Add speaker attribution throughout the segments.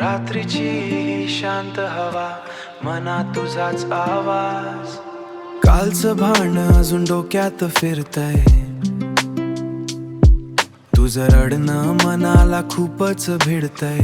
Speaker 1: रात्रीची शांत हवा, मनात तुझाच आवाज. कालचं भांडण अजून डोक्यात फिरतय, तुझं रडणं मनाला खूपच भिडतय.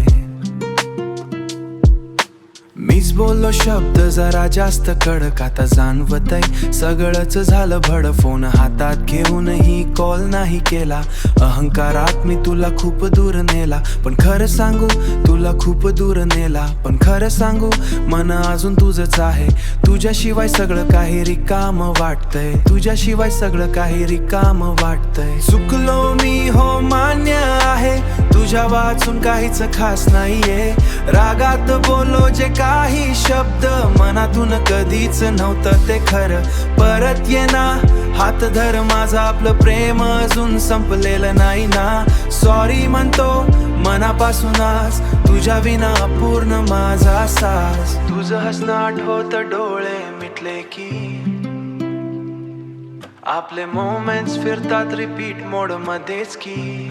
Speaker 1: मीच बोललो शब्द जरा जास्त कडक, आता जाणवतय सगळंच झालं भड. फोन हातात घेऊनही कॉल नाही केला, अहंकारात मी तुला खूप दूर नेला. पण खरं सांगू तुला खूप दूर नेला, पण खरं सांगू मन अजून तुझंच आहे. तुझ्याशिवाय सगळं काही रिकाम वाटतंय, तुझ्याशिवाय सगळं काही रिकाम वाटतंय. चुकलो मी हो मान्य आहे, तुझ्या वाचून काहीच खास नाहीये. रागात बोललो जे काही शब्द, मनातून कधीच नव्हतं ते खरं. परत ये ना, हात धर माझा, आपलं प्रेम अजून संपलेलं नाही ना. सॉरी म्हणतो मनापासूनच, तुझ्या विना अपूर्ण माझा सास. तुझं हसणं आठवत डोळे मिटले की, आपले मोमेंट्स फिरतात रिपीट मोड मध्येच की.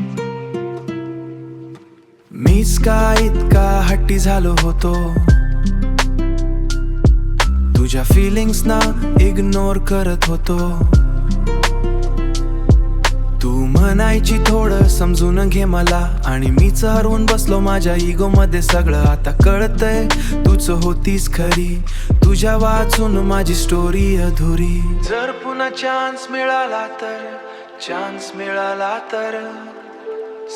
Speaker 1: मीच का इतका हट्टी झालो होतो, तुझ्या फिलिंग्स ना इग्नोर करत होतो. तू म्हणायची थोडं समजून घे मला, आणि मीच हरवून बसलो माझ्या इगो मध्ये. सगळं आता कळतंय तूच होतीस खरी, तुझ्या वाचून माझी स्टोरी अधुरी. जर पुन्हा चान्स मिळाला तर, चान्स मिळाला तर,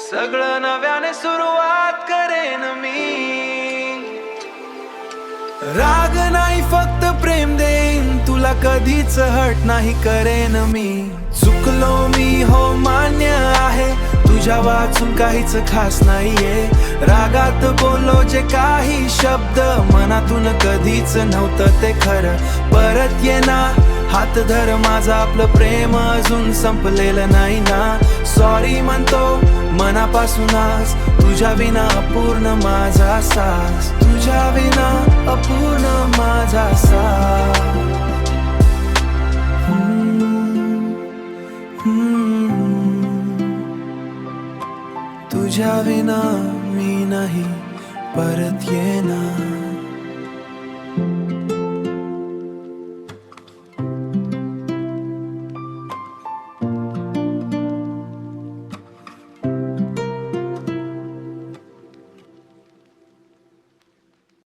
Speaker 1: सगळं नव्याने सुरुवात करेन मी. राग नाही फक्त प्रेम देईन, तुला कधीच हर्ट नाही करेन मी. चुकलो मी हो मान्य आहे, तुझ्या वाचून काहीच खास नाहीये. रागात बोललो जे काही शब्द, मनातून कधीच नव्हतं ते खरं. परत ये ना, हात धर माझा, आपलं प्रेम अजून संपलेलं नाही ना. सॉरी म्हणतो मनापासूनच, तुझ्या विना अपूर्ण माझा सास. तुझ्या विना अपूर्ण माझा सास.